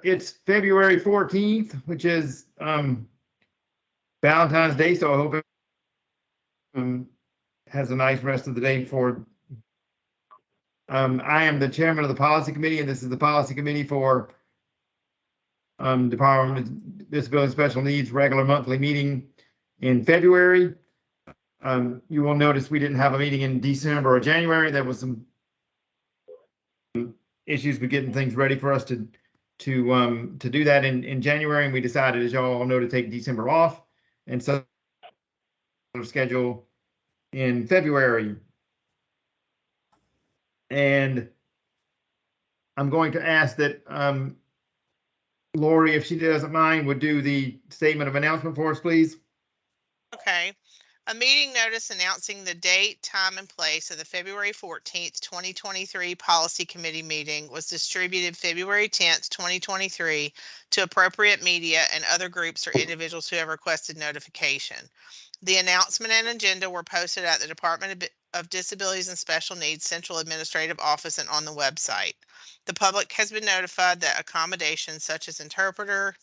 It's February 14th, which is Valentine's Day, so I hope it has a nice rest of the day for. I am the chairman of the policy committee, and this is the policy committee for Department of Disability and Special Needs regular monthly meeting in February. You will notice we didn't have a meeting in December or January. There was some issues with getting things ready for us to do that in January, and we decided, as y'all know, to take December off, and so schedule in February. And I'm going to ask that Lori, if she doesn't mind, would do the statement of announcement for us, please. Okay. A meeting notice announcing the date, time, and place of the February 14th, 2023 Policy Committee meeting was distributed February 10th, 2023 to appropriate media and other groups or individuals who have requested notification. The announcement and agenda were posted at the Department of Disabilities and Special Needs Central Administrative Office and on the website. The public has been notified that accommodations such as interpreter,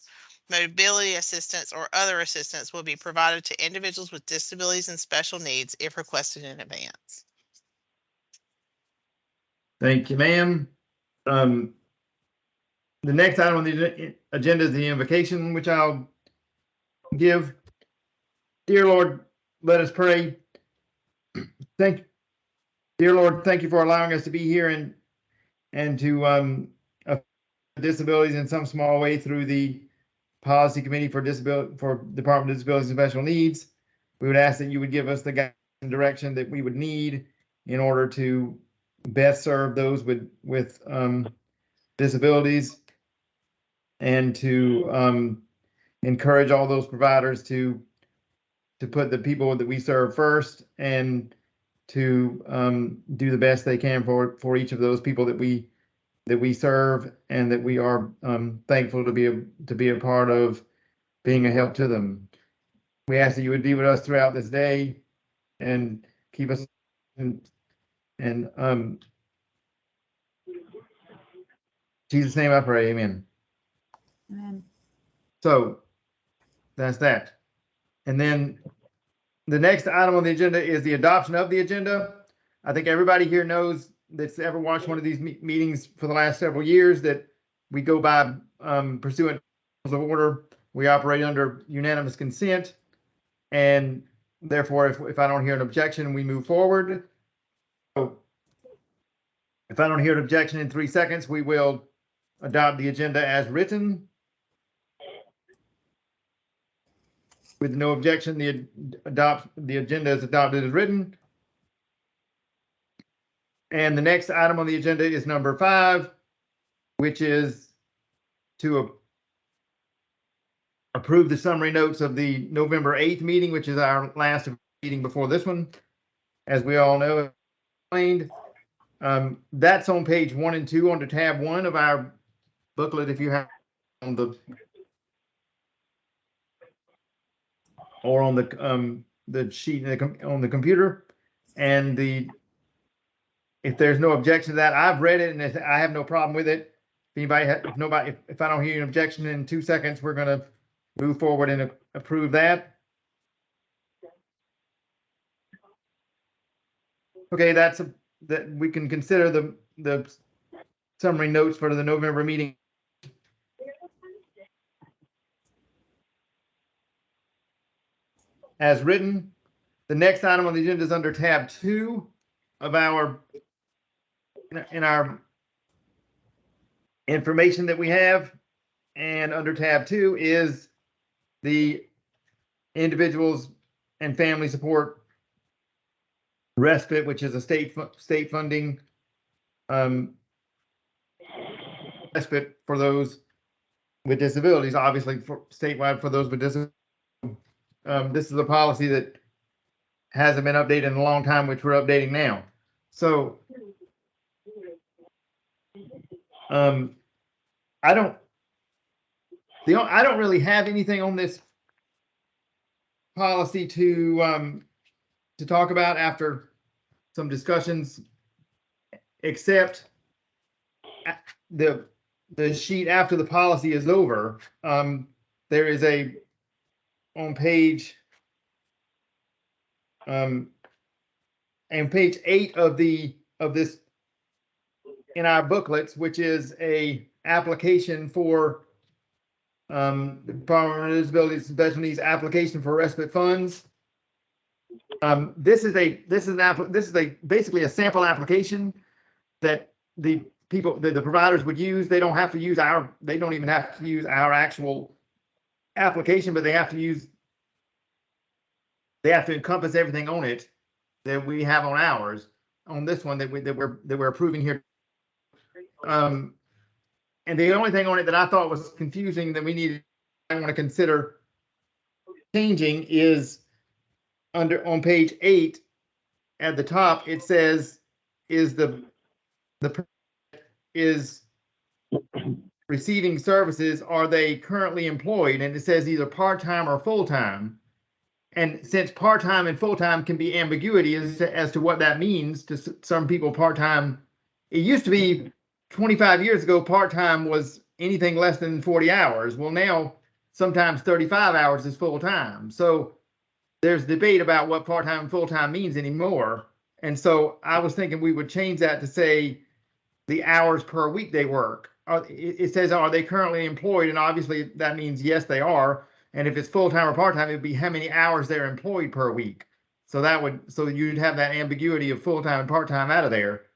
mobility assistance, or other assistance will be provided to individuals with disabilities and special needs if requested in advance. Thank you, ma'am. The next item on the agenda is the invocation, which I'll give. Dear Lord, let us pray. Dear Lord, thank you for allowing us to be here and to disabilities in some small way through the Policy Committee for Department of Disabilities and Special Needs. We would ask that you would give us the guidance and direction that we would need in order to best serve those with disabilities, and to encourage all those providers to put the people that we serve first, and to do the best they can for each of those people that we serve, and that we are thankful to be a part of being a help to them. We ask that you would be with us throughout this day and keep us in Jesus' name I pray, amen. Amen. So that's that. And then the next item on the agenda is the adoption of the agenda. I think everybody here knows, that's ever watched one of these meetings for the last several years, that we go by pursuant of order. We operate under unanimous consent, and therefore, if I don't hear an objection, we move forward. So if I don't hear an objection in 3 seconds, we will adopt the agenda as written. With no objection, the agenda is adopted as written. And the next item on the agenda is number 5, which is to approve the summary notes of the November 8th meeting, which is our last meeting before this one. As we all know, that's on page 1 and 2 under tab 1 of our booklet, if you have on the or on the sheet on the computer. And if there's no objection to that, I've read it and I have no problem with it. If I don't hear an objection in 2 seconds, we're going to move forward and approve that. Okay, that we can consider the summary notes for the November meeting as written. The next item on the agenda is under tab 2 of our information that we have, and under tab 2 is the individuals and family support respite, which is a state funding respite for those with disabilities, obviously for statewide for those with disabilities. This is a policy that hasn't been updated in a long time, which we're updating now. So I don't really have anything on this policy to talk about after some discussions, except the sheet after the policy is over, there is on page 8 of this in our booklets, which is a application for the Department of Disabilities and Special Needs application for respite funds. This is basically a sample application that the providers would use. They don't even have to use our actual application, but they have to encompass everything on it that we have on ours, on this one that we're approving here. And the only thing on it that I thought was confusing that I want to consider changing is on page 8 at the top. It says is receiving services, are they currently employed? And it says either part-time or full-time. And since part-time and full-time can be ambiguity as to what that means to some people, part-time, it used to be 25 years ago, part-time was anything less than 40 hours. Well, now sometimes 35 hours is full-time. So there's debate about what part-time and full-time means anymore. And so I was thinking we would change that to say the hours per week they work. It says, are they currently employed? And obviously that means yes, they are. And if it's full-time or part-time, it would be how many hours they're employed per week. So you'd have that ambiguity of full-time and part-time out of there.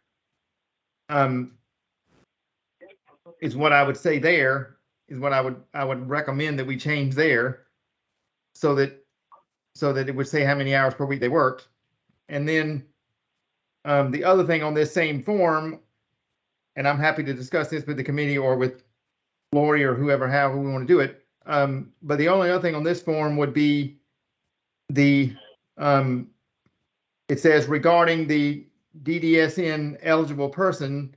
Is what I would say there, is what I would recommend that we change there so that it would say how many hours per week they worked. And then the other thing on this same form, and I'm happy to discuss this with the committee or with Lori or however we want to do it. But the only other thing on this form would be it says regarding the DDSN eligible person,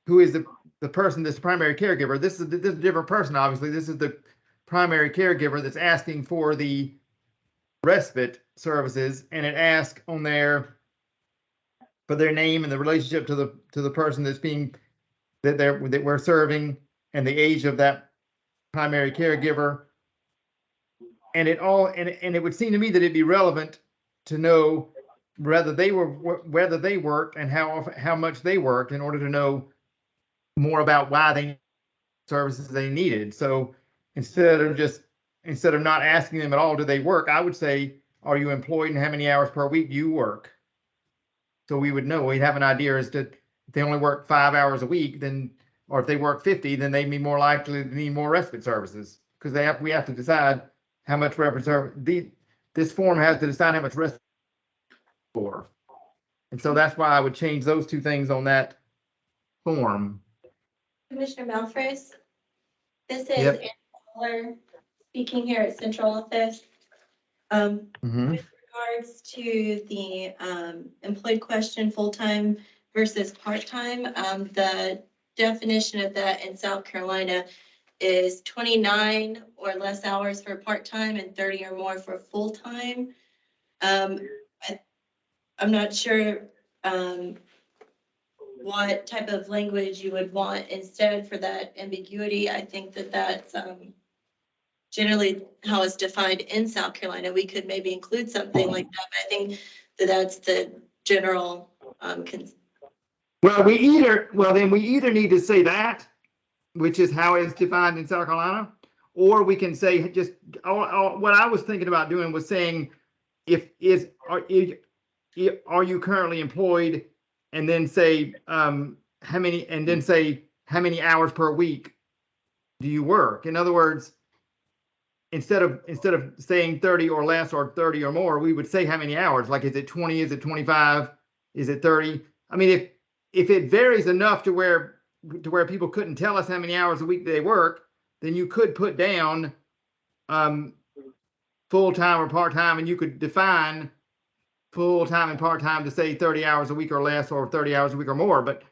who is the person that's primary caregiver. This is a different person, obviously. This is the primary caregiver that's asking for the respite services, and it asks on there for their name and the relationship to the person that we're serving, and the age of that primary caregiver. And it would seem to me that it'd be relevant to know whether they worked and how much they worked, in order to know more about why they services they needed. So instead of not asking them at all, do they work, I would say, are you employed and how many hours per week do you work? So we would know, we'd have an idea as to if they only work 5 hours a week, then, or if they work 50, then they'd be more likely to need more respite services, because we have to decide how much this form has to decide how much respite for. And so that's why I would change those two things on that form. Commissioner Malfris, this is Yep. Ann Fowler speaking here at Central Office. With regards to the employed question, full-time versus part-time, the definition of that in South Carolina is 29 or less hours for part-time and 30 or more for full-time. I'm not sure what type of language you would want instead for that ambiguity. I think that that's generally how it's defined in South Carolina. We could maybe include something like that, but I think that that's the general Well, we either need to say that, which is how it's defined in South Carolina, or we can say just what I was thinking about doing was saying are you currently employed, and then say how many hours per week do you work? In other words, instead of saying 30 or less or 30 or more, we would say how many hours. Like, is it 20? Is it 25? Is it 30? I mean, if it varies enough to where people couldn't tell us how many hours a week they work, then you could put down full-time or part-time, and you could define full-time and part-time to say 30 hours a week or less, or 30 hours a week or more. But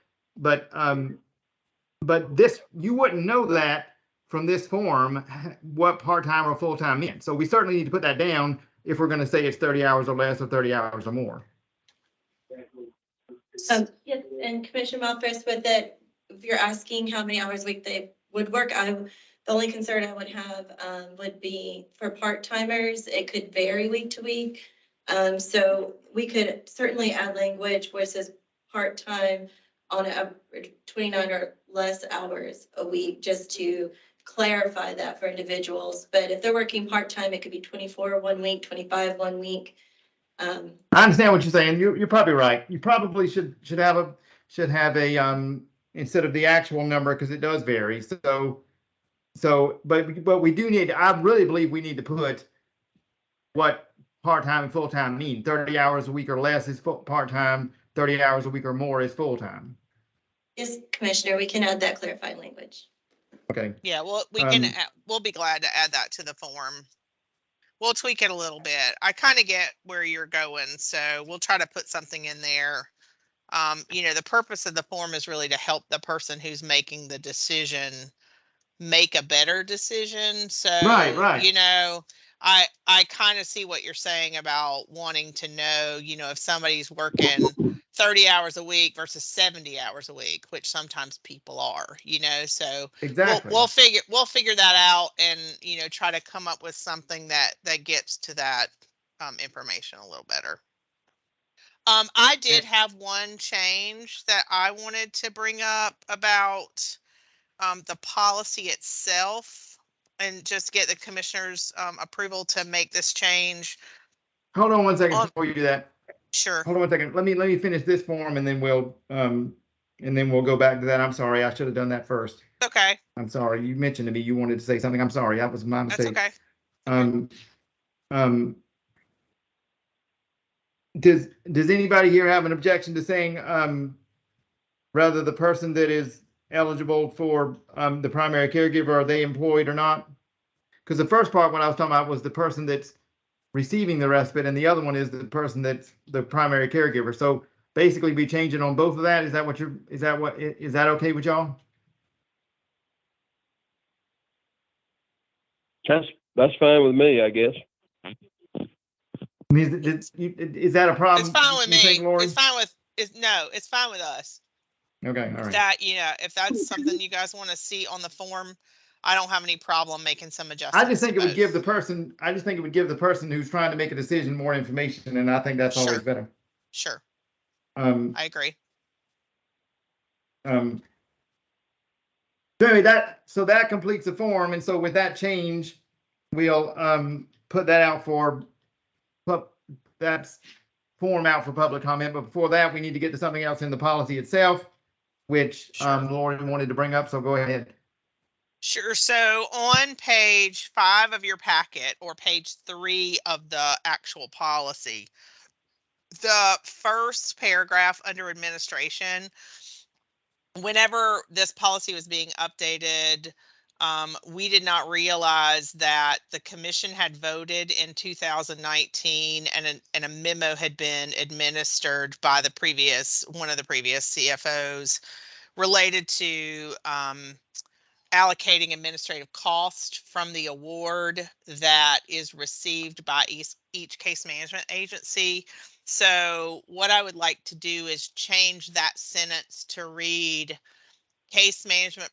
this, you wouldn't know that from this form what part-time or full-time meant. So we certainly need to put that down if we're going to say it's 30 hours or less or 30 hours or more. yes, and Commissioner Malfris, with it, if you're asking how many hours a week they would work, the only concern I would have would be for part-timers. It could vary week to week. So we could certainly add language where it says part-time on average 29 or less hours a week, just to clarify that for individuals. But if they're working part-time, it could be 24 one week, 25 one week. I understand what you're saying. You're probably right. You probably should have a instead of the actual number, because it does vary. But we do need, I really believe we need to put what part-time and full-time mean. 30 hours a week or less is part-time, 30 hours a week or more is full-time. Yes, Commissioner, we can add that clarifying language. Okay. Yeah, well, we'll be glad to add that to the form. We'll tweak it a little bit. I kind of get where you're going, so we'll try to put something in there. The purpose of the form is really to help the person who's making the decision make a better decision. So, right. I kind of see what you're saying about wanting to know, if somebody's working 30 hours a week versus 70 hours a week, which sometimes people are, so exactly. we'll figure that out and, try to come up with something that gets to that information a little better. I did have one change that I wanted to bring up about the policy itself, and just get the commissioner's approval to make this change. Hold on one second before you do that. Sure. Hold on one second. Let me finish this form, and then we'll go back to that. I'm sorry, I should have done that first. Okay. I'm sorry. You mentioned to me you wanted to say something. I'm sorry. That was my mistake. That's okay. Does anybody here have an objection to saying rather the person that is eligible for the primary caregiver, are they employed or not? Because the first part, what I was talking about, was the person that's receiving the respite, and the other one is the person that's the primary caregiver. So basically, be changing on both of that. Is that okay with y'all? That's fine with me, I guess. I mean, is that a problem? It's fine with me. Think, Lori? It's fine with us. Okay, all right. If that's something you guys want to see on the form, I don't have any problem making some adjustments. I just think it would give the person who's trying to make a decision more information, and I think that's always better. Sure. I agree. So that completes the form, and so with that change, we'll put that out for that form out for public comment. But before that, we need to get to something else in the policy itself, which Lauren wanted to bring up. So go ahead. Sure. So on page 5 of your packet, or page 3 of the actual policy, the first paragraph under administration, whenever this policy was being updated, we did not realize that the commission had voted in 2019 and a memo had been administered by one of the previous CFOs related to allocating administrative cost from the award that is received by each case management agency. So what I would like to do is change that sentence to read case management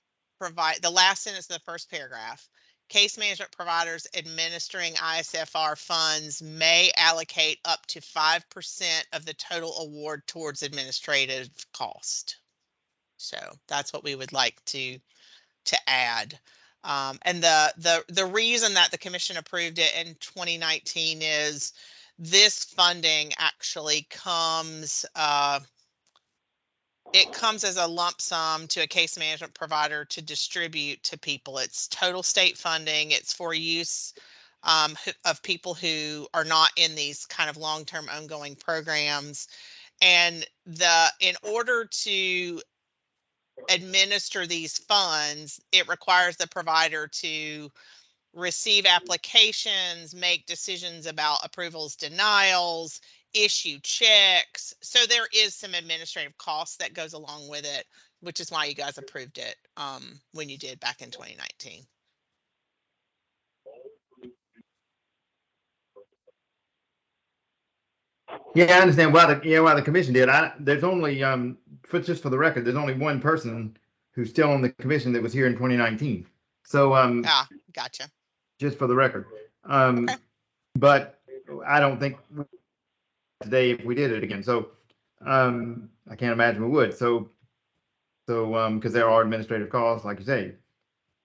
the last sentence of the first paragraph. Case management providers administering ISFR funds may allocate up to 5% of the total award towards administrative cost. So that's what we would like to add. And the reason that the commission approved it in 2019 is this funding actually comes as a lump sum to a case management provider to distribute to people. It's total state funding. It's for use of people who are not in these kind of long-term ongoing programs. And in order to administer these funds, it requires the provider to receive applications, make decisions about approvals, denials, issue checks. So there is some administrative costs that goes along with it, which is why you guys approved it when you did back in 2019. Yeah, I understand why the commission did. There's only just for the record, there's only one person who's still on the commission that was here in 2019. So, Gotcha. just for the record. Okay. But I don't think today if we did it again. So, I can't imagine we would. So, because there are administrative costs, like you say.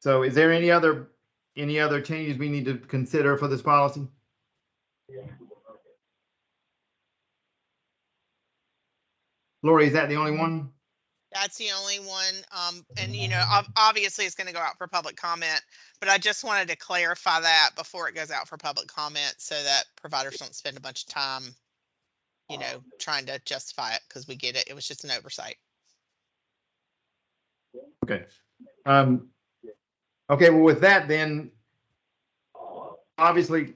So is there any other changes we need to consider for this policy? Lori, is that the only one? That's the only one. And you know, obviously it's going to go out for public comment, but I just wanted to clarify that before it goes out for public comment so that providers don't spend a bunch of time, you know, trying to justify it, because we get it. It was just an oversight. Okay. Okay, well, with that, then, obviously,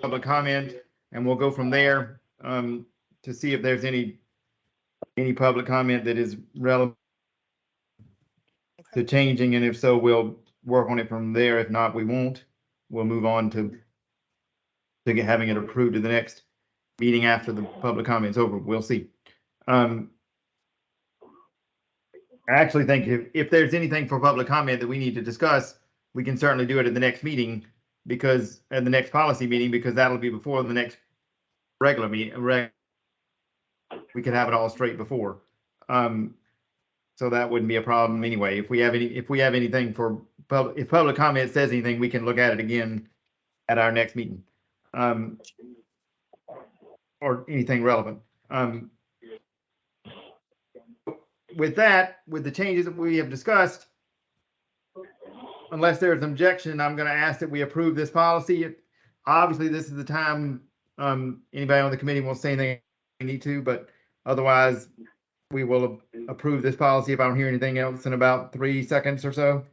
public comment, and we'll go from there to see if there's any public comment that is relevant to changing, and if so, we'll work on it from there. If not, we won't. We'll move on to having it approved at the next meeting after the public comment's over. We'll see. I actually think if there's anything for public comment that we need to discuss, we can certainly do it at the next meeting, because at the next policy meeting, because that'll be before the next regular meeting. We could have it all straight before. So that wouldn't be a problem anyway. If we have anything for if public comment says anything, we can look at it again at our next meeting. Or anything relevant. With that, with the changes that we have discussed, unless there's an objection, I'm going to ask that we approve this policy. Obviously, this is the time anybody on the committee wants to say anything they need to, but otherwise, we will approve this policy if I don't hear anything else in about 3 seconds or so.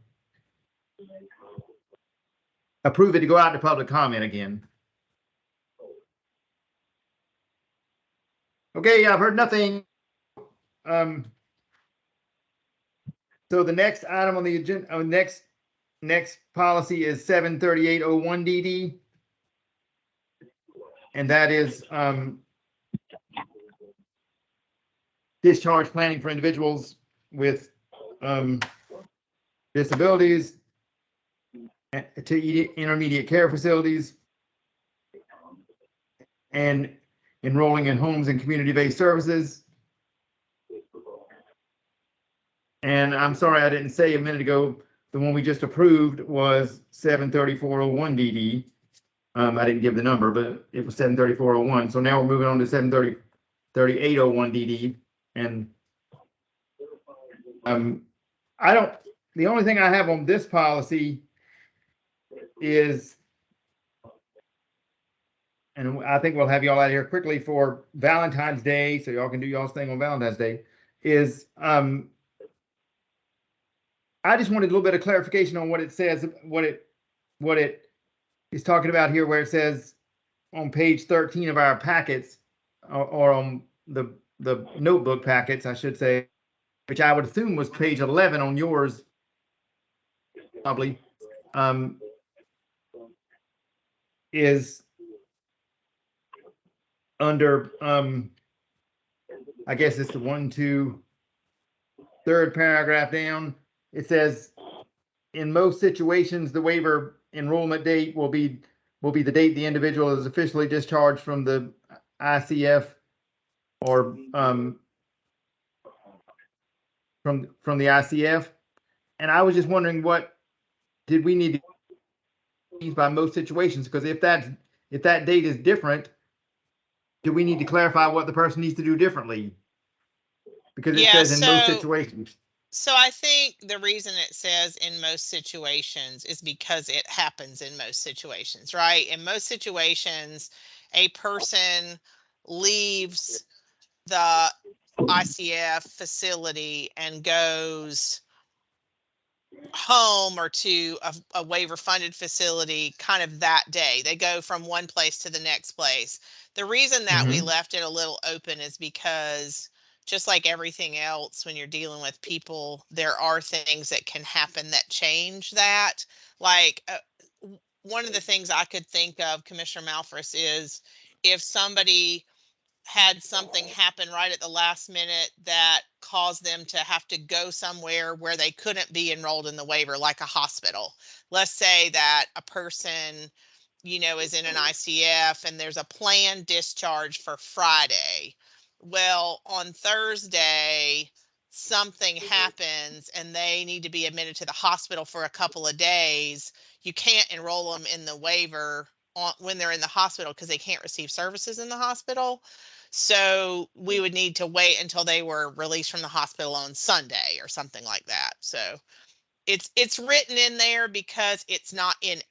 Approve it to go out to public comment again. Okay, I've heard nothing. So the next item on the agenda, next policy is 73801DD, and that is discharge planning for individuals with disabilities to intermediate care facilities and enrolling in homes and community-based services. And I'm sorry, I didn't say a minute ago, the one we just approved was 73401DD. I didn't give the number, but it was 73401. So now we're moving on to 73801DD. And the only thing I have on this policy is, and I think we'll have y'all out of here quickly for Valentine's Day, so y'all can do y'all's thing on Valentine's Day, is I just wanted a little bit of clarification on what it says, what it is talking about here, where it says on page 13 of our packets, or on the notebook packets, I should say, which I would assume was page 11 on yours, probably, is under, I guess it's the 1, 2, third paragraph down. It says, in most situations, the waiver enrollment date will be the date the individual is officially discharged from the ICF or from the ICF. And I was just wondering, what did we need to use by most situations? Because if that date is different, do we need to clarify what the person needs to do differently? Because it says in most situations. So I think the reason it says in most situations is because it happens in most situations, right? In most situations, a person leaves the ICF facility and goes home or to a waiver funded facility kind of that day. They go from one place to the next place. The reason that we left it a little open is because, just like everything else, when you're dealing with people, there are things that can happen that change that. Like one of the things I could think of, Commissioner Malfris, is if somebody had something happen right at the last minute that caused them to have to go somewhere where they couldn't be enrolled in the waiver, like a hospital. Let's say that a person, is in an ICF and there's a planned discharge for Friday. Well, on Thursday, something happens and they need to be admitted to the hospital for a couple of days. You can't enroll them in the waiver when they're in the hospital because they can't receive services in the hospital. So we would need to wait until they were released from the hospital on Sunday or something like that. So it's written in there because it's not in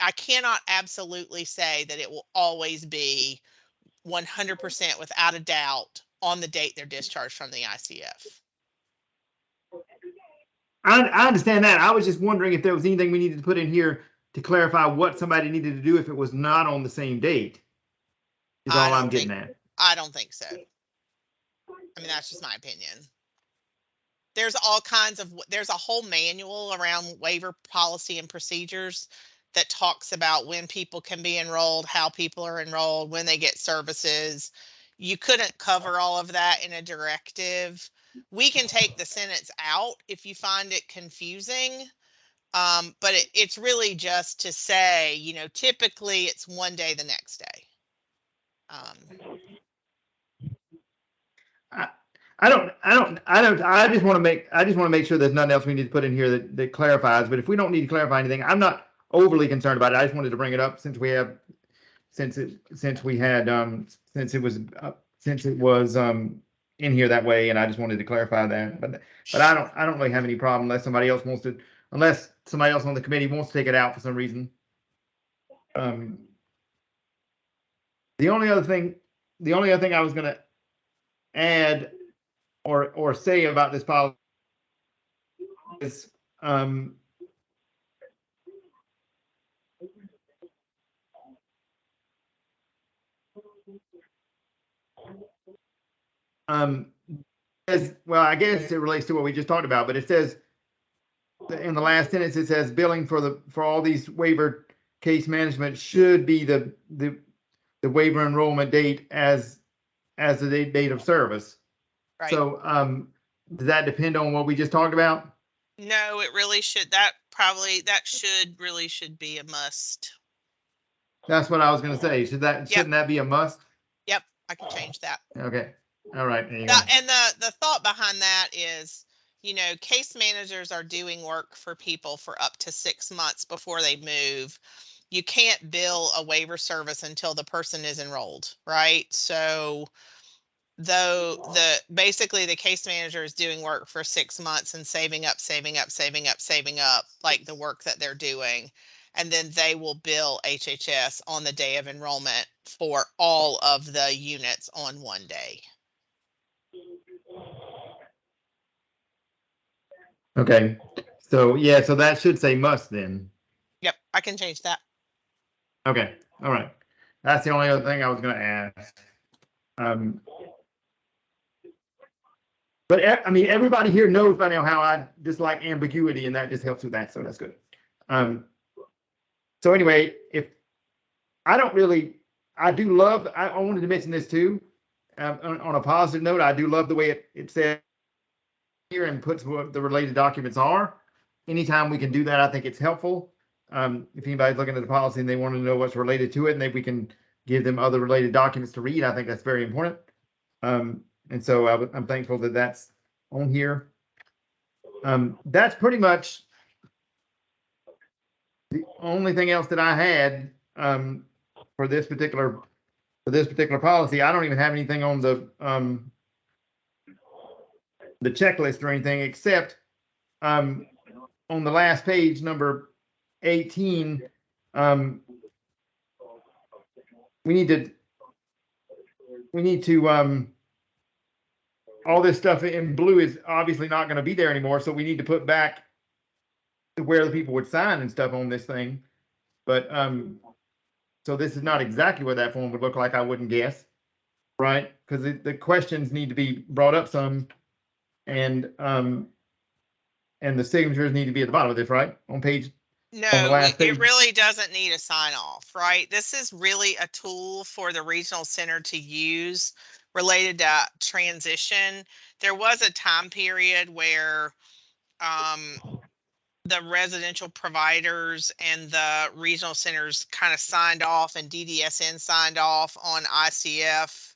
I cannot absolutely say that it will always be 100% without a doubt on the date they're discharged from the ICF. I understand that. I was just wondering if there was anything we needed to put in here to clarify what somebody needed to do if it was not on the same date. Is all I'm getting at. I don't think so. I mean, that's just my opinion. There's there's a whole manual around waiver policy and procedures that talks about when people can be enrolled, how people are enrolled, when they get services. You couldn't cover all of that in a directive. We can take the sentence out if you find it confusing. But it's really just to say, typically it's one day the next day. I just want to make sure there's nothing else we need to put in here that clarifies. But if we don't need to clarify anything, I'm not overly concerned about it. I just wanted to bring it up since it was in here that way, and I just wanted to clarify that. But I don't really have any problem unless somebody else on the committee wants to take it out for some reason. The only other thing I was going to add or say about this policy is well, I guess it relates to what we just talked about, but it says in the last sentence, it says billing for all these waiver case management should be the waiver enrollment date as the date of service. Right. So does that depend on what we just talked about? No, it really should. Really should be a must. That's what I was going to say. Shouldn't that be a must? Yep, I can change that. Okay. All right. And the thought behind that is, case managers are doing work for people for up to 6 months before they move. You can't bill a waiver service until the person is enrolled, right? So basically the case manager is doing work for 6 months and saving up like the work that they're doing. And then they will bill HHS on the day of enrollment for all of the units on one day. Okay. So so that should say must then. Yep, I can change that. Okay. All right. That's the only other thing I was going to ask. But I mean, everybody here knows by now how I dislike ambiguity, and that just helps with that. So that's good. So anyway, I wanted to mention this too. On a positive note, I do love the way it says here and puts what the related documents are. Anytime we can do that, I think it's helpful. If anybody's looking at the policy and they want to know what's related to it, and maybe we can give them other related documents to read, I think that's very important. And so I'm thankful that that's on here. That's pretty much the only thing else that I had for this particular policy. I don't even have anything on the checklist or anything, except on the last page, number 18, we need to all this stuff in blue is obviously not going to be there anymore, so we need to put back where the people would sign and stuff on this thing. But so this is not exactly what that form would look like, I wouldn't guess, right? Because the questions need to be brought up some, and the signatures need to be at the bottom of this, right? On page. on the No, last it page. really doesn't need a sign off, right? This is really a tool for the regional center to use related to transition. There was a time period where the residential providers and the regional centers kind of signed off, and DDSN signed off on ICF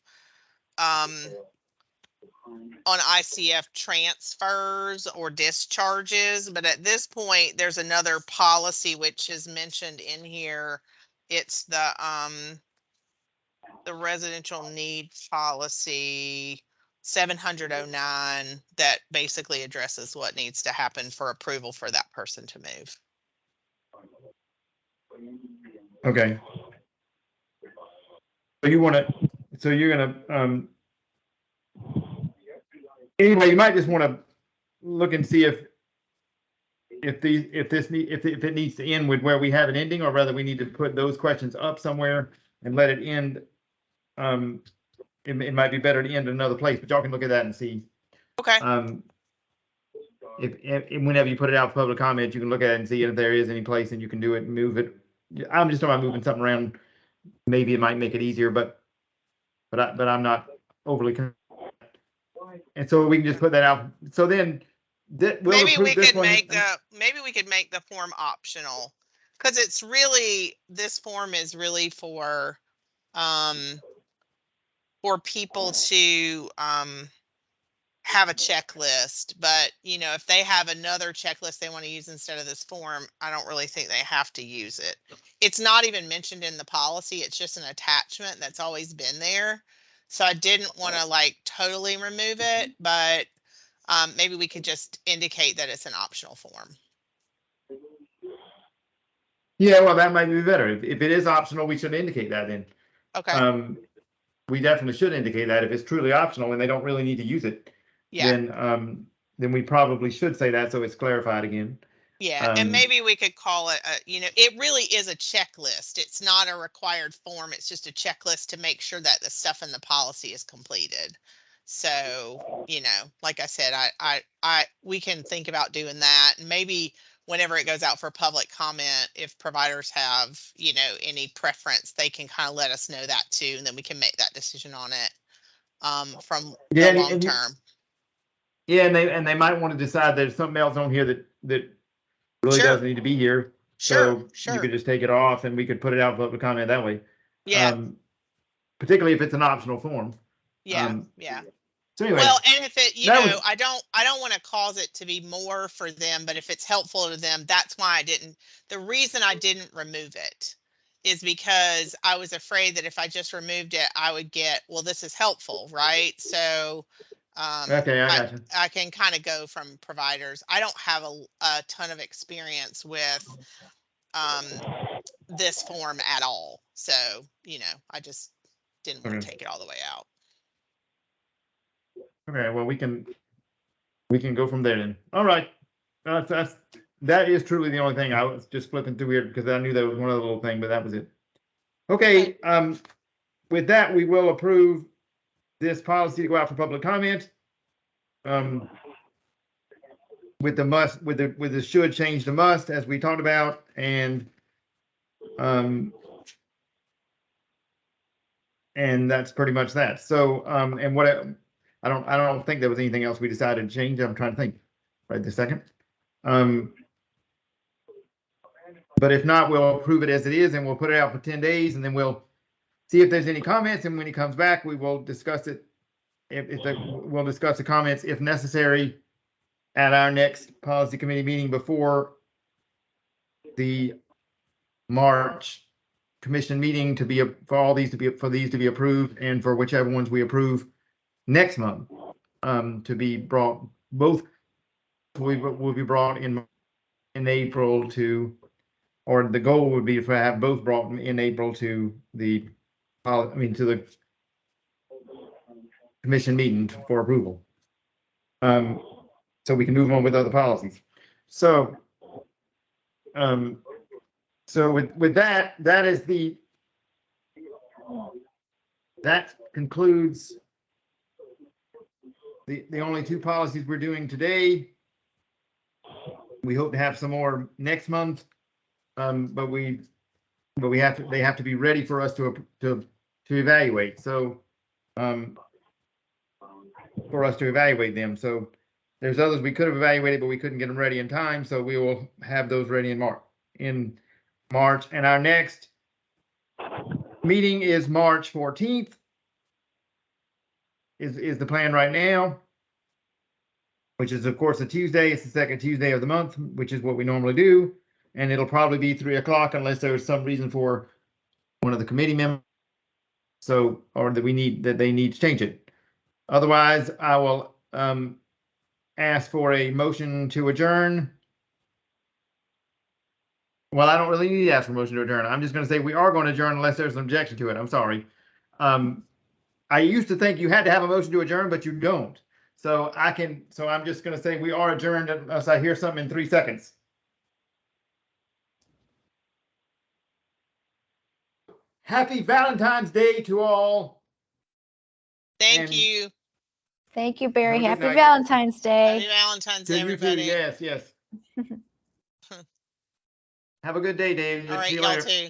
transfers or discharges. But at this point, there's another policy which is mentioned in here. It's the residential need policy 709 that basically addresses what needs to happen for approval for that person to move. Okay. So you want to, so you're going to, anyway, you might just want to look and see if it needs to end with where we have an ending, or whether we need to put those questions up somewhere and let it end. It might be better to end in another place, but y'all can look at that and see. Okay. If whenever you put it out for public comment, you can look at it and see if there is any place, and you can do it and move it. I'm just talking about moving something around. Maybe it might make it easier, but I'm not overly. And so we can just put that out. So then maybe we could make the form optional, because it's really, this form is really for people to have a checklist. But you know, if they have another checklist they want to use instead of this form, I don't really think they have to use it. It's not even mentioned in the policy. It's just an attachment that's always been there. So I didn't want to like totally remove it, but maybe we could just indicate that it's an optional form. Yeah, well, that might be better. If it is optional, we should indicate that then. Okay. We definitely should indicate that. If it's truly optional and they don't really need to use it, yeah, then we probably should say that, so it's clarified again. Yeah, and maybe we could call it, you know, it really is a checklist. It's not a required form. It's just a checklist to make sure that the stuff in the policy is completed. So, you know, like I said, we can think about doing that. And maybe whenever it goes out for public comment, if providers have, you know, any preference, they can kind of let us know that too. And then we can make that decision on it from the long term. Yeah, and they might want to decide there's something else on here that really doesn't need to be here. Sure. You could just take it off, and we could put it out for public comment that way. Yeah. Particularly if it's an optional form. Yeah. So anyway, well, and if it, you know, I don't want to cause it to be more for them, but if it's helpful to them, that's why the reason I didn't remove it is because I was afraid that if I just removed it, I would get, well, this is helpful, right? So okay, I got you. I can kind of go from providers. I don't have a ton of experience with this form at all. So, you know, I just didn't want to take it all the way out. Okay, well, we can go from there then. All right. That is truly the only thing. I was just flipping through here because I knew that was one other little thing, but that was it. Okay, with that, we will approve this policy to go out for public comment. With the should change to must, as we talked about, and that's pretty much that. So and what I don't think there was anything else we decided to change. I'm trying to think right this second. But if not, we'll approve it as it is, and we'll put it out for 10 days, and then we'll see if there's any comments. And when he comes back, we will discuss it. We'll discuss the comments if necessary at our next policy committee meeting before the March commission meeting for these to be approved, and for whichever ones we approve next month to be brought. Both will be brought in April to, or the goal would be to have both brought in April to the commission meeting for approval. So we can move on with other policies. So with that concludes the only two policies we're doing today. We hope to have some more next month. But we have to, they have to be ready for us to evaluate. So, for us to evaluate them. So there's others we could have evaluated, but we couldn't get them ready in time. So we will have those ready in March. And our next meeting is March 14th. Is the plan right now, which is of course a Tuesday. It's the second Tuesday of the month, which is what we normally do. And it'll probably be 3 o'clock unless there's some reason for one of the committee members. So, or that they need to change it. Otherwise, I will ask for a motion to adjourn. Well, I don't really need to ask for a motion to adjourn. I'm just going to say we are going to adjourn unless there's an objection to it. I'm sorry. I used to think you had to have a motion to adjourn, but you don't. So I'm just going to say we are adjourned unless I hear something in 3 seconds. Happy Valentine's Day to all. Thank you. Thank you, Barry. Have a good Happy night. Valentine's Day. Happy Valentine's To Day, you too. everybody. Yes. Have a good day, Dave. All right, See you y'all later. too.